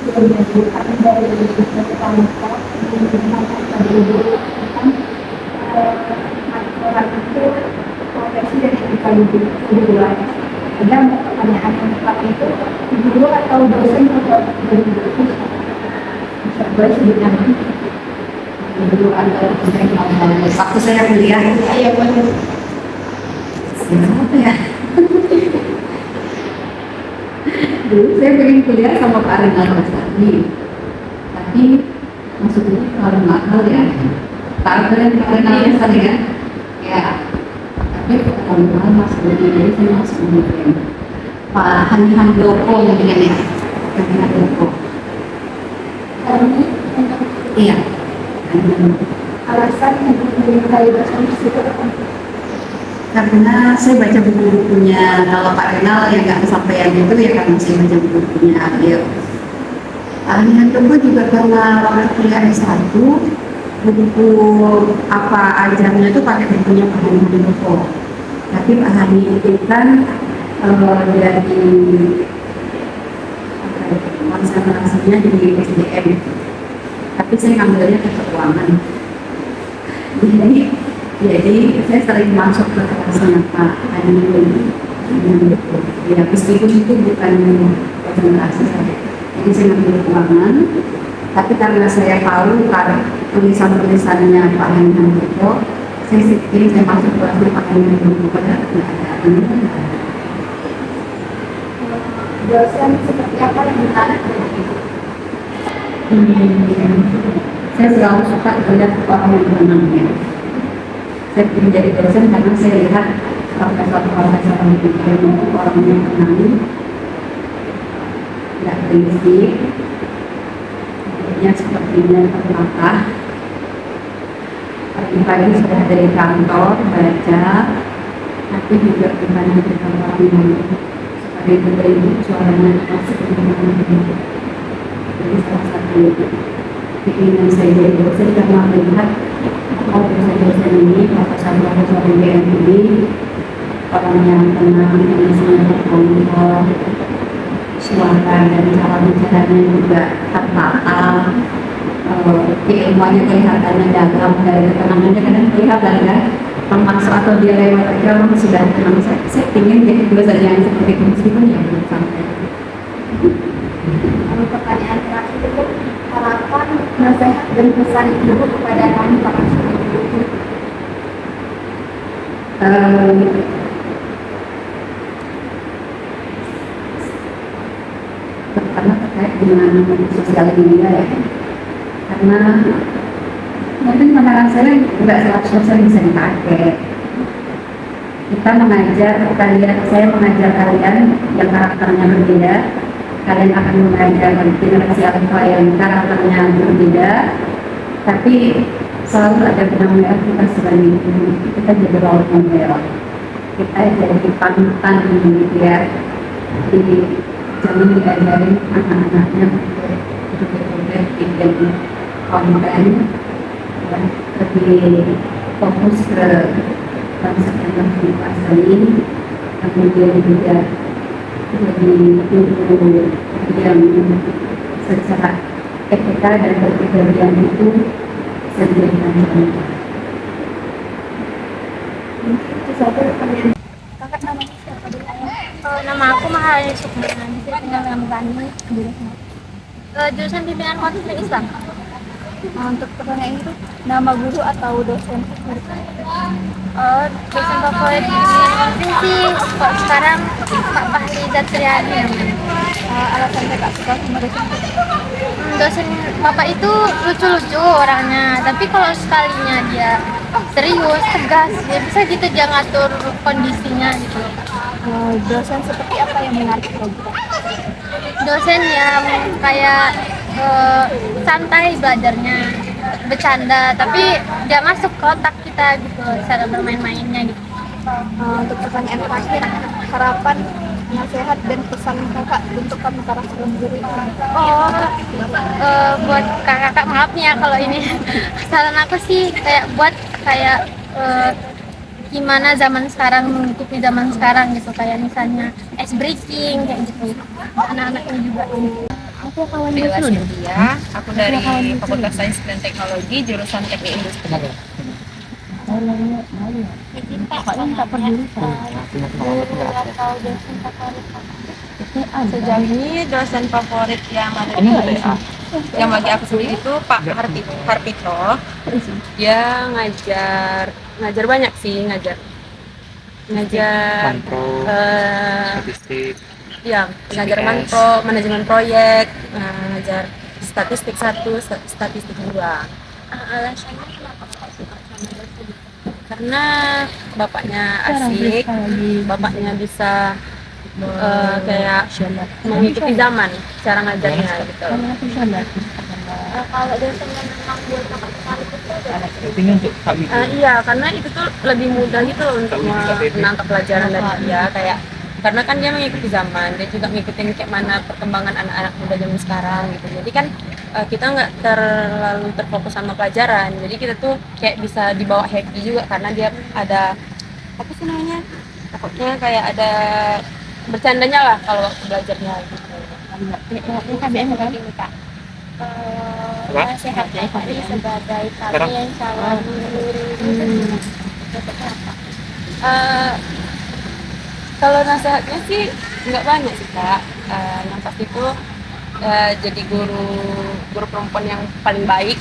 jadi kami dari pramuka di tadi ibu kan orang itu profesi dari keguruan. Ada pertanyaan yang tepat itu guru atau dosen atau guru bisa boleh sebutkan Dulu ada waktu saya kuliah. iya boleh. Apa ya? Dulu saya pengen kuliah sama Pak Renal Rosadi, tapi maksudnya kalau mahal ya. Pak Renal Rosadi kan? Ya. Tapi kalau mahal masuk jadi saya masuk kemudian Pak Hani Handoko mungkin ya. Hani Handoko. Kami Iya. alasan untuk menyukai bahasa Inggris itu apa? Karena saya baca buku-bukunya, kalau Pak Renal yang nggak kesampaian itu ya karena saya baca buku-bukunya beliau. Yang kedua juga karena waktu kuliah S1 buku apa ajarnya itu pakai bukunya Pak Hani Handoko. Tapi Pak Hani itu kan dari konsentrasinya di SDM, tapi saya ngambilnya ke keuangan. Jadi saya sering masuk ke kelasnya Pak Hani Handoko. Ya meskipun itu bukan konsentrasi saya. Jadi saya ngambil keuangan, tapi karena saya tahu kan tulisan-tulisannya Pak Hani Handoko, saya pikir saya masuk kelasnya Pak Hani Handoko pada nggak ada ini. Dosen seperti apa yang menarik? Saya selalu suka melihat orang yang menangnya. Saya ingin jadi dosen karena saya lihat profesor-profesor itu orang yang menang, tidak berisik, hidupnya sepertinya tertata. Pagi-pagi sudah dari kantor baca, tapi juga bukan di kantor yang sebagai ibu suaranya masuk ke mana-mana. Jadi salah satu keinginan saya jadi dosen karena melihat dosen-dosen ini, profesor-profesor UGM ini orang yang tenang, emosinya terkontrol, suara dan cara bicaranya juga tertata, keilmuannya kelihatannya dalam, dari ketenangannya kadang kelihatan kan, termasuk atau dia lewat aja orang sudah tenang. Saya ingin jadi dosen yang seperti itu meskipun ya belum sampai. Pertanyaan terakhir itu harapan, nasihat dan pesan ibu kepada kami para guru. Pertama terkait dengan sosial media ya, karena mungkin pandangan saya nggak 100% bisa dipakai. Kita mengajar kalian, saya mengajar kalian yang karakternya berbeda, kalian akan mengajar generasi alpha yang karakternya berbeda, tapi selalu ada benang merah kita sebagai guru. Kita jadi role model, kita jadi panutan gitu ya. Jadi jangan diajarin anak-anaknya untuk betul-betul jadi konten, lebih fokus ke konsep yang lebih dikuasai, kemudian juga lebih untuk yang secara etika dan berkepribadian itu sendirian. Itu satu pertanyaan. Kakak namanya siapa dulu? Nama aku Maharani Sukmana, bisa tinggal dengan Bani. Jurusan Bimbingan Konseling Islam. Untuk pertanyaan itu, nama guru atau dosen favorit? Dosen favorit bimbingan konseling sih kok sekarang Pak Fahri Zatriani namanya. Alasan kakak suka sama dosen? Dosen Bapak itu lucu-lucu orangnya, tapi kalau sekalinya dia serius, tegas, dia bisa gitu dia ngatur kondisinya gitu loh. Dosen seperti apa yang menarik bagi kakak? Dosen yang kayak santai belajarnya, bercanda, tapi dia masuk ke otak kita gitu, cara bermain-mainnya gitu. Untuk pertanyaan terakhir, harapan, nasihat dan pesan kakak untuk kami para calon guru ini. Buat kakak-kakak, maaf nih ya kalau ini saran aku sih kayak gimana zaman sekarang mengikuti zaman sekarang gitu, kayak misalnya ice breaking kayak gitu, anak-anaknya juga. Aku kawan Bella dulu. Cynthia, aku dari Fakultas Sains dan Teknologi jurusan Teknik Industri. Kakaknya minta peduli guru atau dosen favorit kakak? Sejauh ini dosen favorit yang ada yang bagi aku sendiri itu Pak Harpitro. Dia ngajar banyak sih, ngajar statistik. ya ngajar manpro, manajemen proyek, ngajar statistik 1, statistik 2. Alasannya kenapa kakak suka sama dosen? Karena bapaknya asik, bapaknya bisa kayak mengikuti zaman cara ngajarnya gitu. Kalau dosen yang memang buat kakak tertarik itu Ini untuk kami. Iya, karena itu tuh lebih mudah gitu loh untuk menangkap pelajaran dari dia, kayak karena kan dia mengikuti zaman, dia juga ngikutin kayak mana perkembangan anak-anak muda zaman sekarang gitu. Jadi kan kita nggak terlalu terfokus sama pelajaran, jadi kita tuh kayak bisa dibawa happy juga karena dia ada apa sih namanya, pokoknya kayak ada bercandanya lah kalau waktu belajarnya gitu. KBM kan? Nasihat kakak ini sebagai kami yang calon guru Kalau nasihatnya sih nggak banyak sih kak. Yang pasti tuh jadi guru perempuan yang paling baik,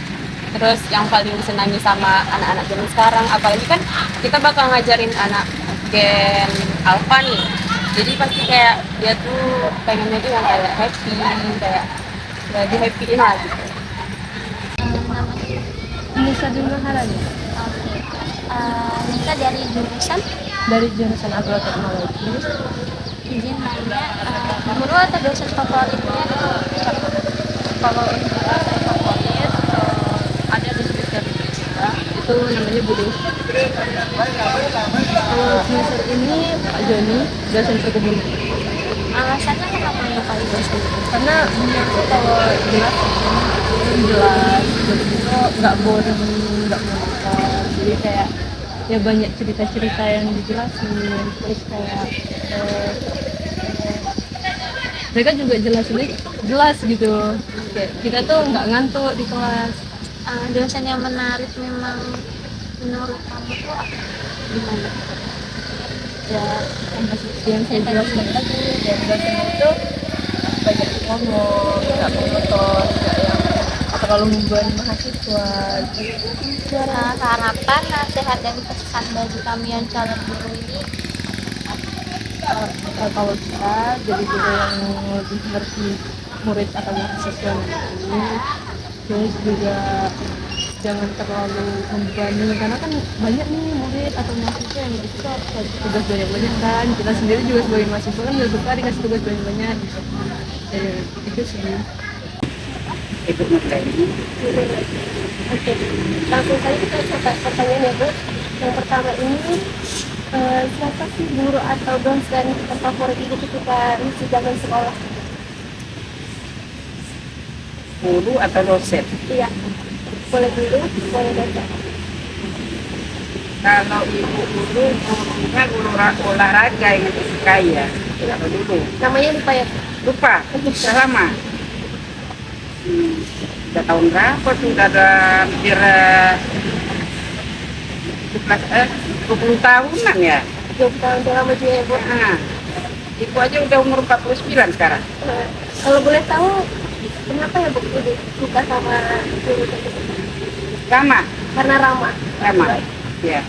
terus yang paling disenangi sama anak-anak zaman sekarang. Apalagi kan kita bakal ngajarin anak gen alpha nih, jadi pasti kayak dia tuh pengennya tuh yang kayak happy, kayak ya di happyin lah gitu. Nisa dulu Harani. Oke. Nisa dari jurusan Agroteknologi. izin nanya, guru atau dosen favoritnya siapa? Kalau untuk dosen favorit ada di semester 3, itu namanya Bu Dewi. Kalau semester ini Pak Joni, dosen perkebunan. Alasannya kenapa menyukai dosen itu? Karena dia tuh kalau jelas jadi itu nggak boring, nggak monoton, jadi kayak ya banyak cerita-cerita yang dijelasin, terus kayak mereka juga jelasinnya jelas gitu, kayak kita tuh nggak ngantuk di kelas. Dosen yang menarik memang menurut kamu tuh gimana? Ya yang saya jelasin tadi, dan dosennya itu banyak ngomong, nggak monoton, nggak yang terlalu membebani mahasiswa gitu. Harapan, nasihat, dan pesan bagi kami yang calon guru ini Kalau bisa jadi guru yang lebih ngerti murid atau mahasiswa nanti, terus juga jangan terlalu membebani, karena kan banyak nih murid atau mahasiswa yang lebih suka tugas banyak-banyak kan. Kita sendiri juga sebagai mahasiswa kan nggak suka dikasih tugas banyak-banyak gitu. Jadi itu sih. Ikut ngerti. Oke, langsung saja kita coba pertanyaan ya Bu. Yang pertama ini, siapa sih guru atau dosen favorit itu ketika masih zaman sekolah? Guru atau dosen? Iya, boleh guru, boleh dosen. Kalau ibu gurunya guru olahraga yang disukai ya. Kalau dulu Namanya lupa ya? lupa, sudah lama. Udah tahun berapa tuh? Udah ada hampir 20 tahunan ya. 20 tahun udah lama juga ya Bu. Nah, ibu aja udah umur 49 sekarang. Kalau boleh tahu, kenapa ya Bu jadi suka sama guru tersebut? Lama, Karena ramah. lama. Ya.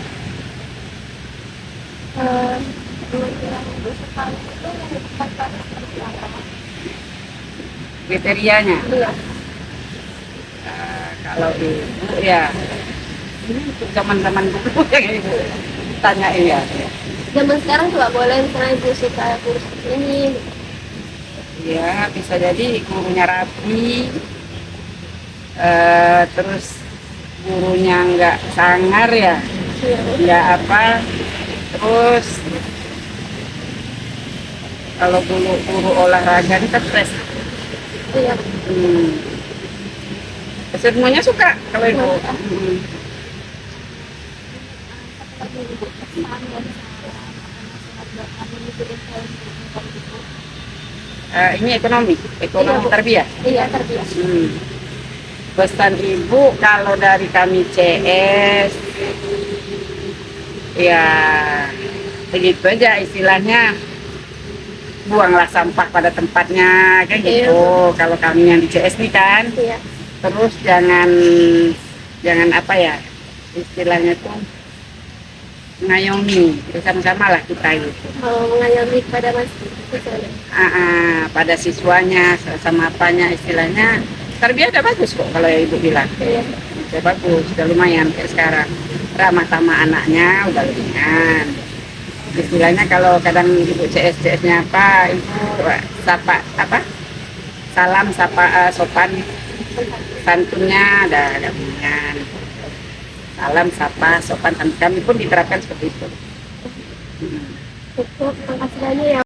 Penampilan Bu sekali itu yang ditekankan seperti apa? Kriterianya. Iya. Kalau ibu ya, ini untuk zaman-zaman dulu yang ibu tanyain ya. Zaman sekarang juga boleh, misalnya Ibu suka guru seperti ini. Ya, bisa jadi gurunya rapi, terus gurunya nggak sangar ya, ya apa, terus kalau guru olahraga ini kan stres. Iya. Semuanya suka kalau ibu. Satu lagi Ibu, pesan dan saran atau nasihat buat kami di influencer itu. ini ekonomi tarbiyah. Iya, terbiasa. Pesan ibu kalau dari kami CS ya begitu aja istilahnya, buanglah sampah pada tempatnya kayak gitu. Kalau kami yang di CS nih kan, Iya. terus jangan apa ya istilahnya tuh ngayomi, sama-sama lah kita gitu. Mau mengayomi kepada siswanya. Pada siswanya sama apanya istilahnya tarbiyah udah bagus kok kalau ibu bilang. Iya. Udah bagus, udah lumayan kayak sekarang. Ramah sama anaknya udah lumayan. Istilahnya kalau kadang ibu CS-nya apa, ibu sapa apa? Salam sapa sopan santunnya ada lumayan. Salam sapa sopan santun, kami pun diterapkan seperti itu. Cukup, makasih banyak ya.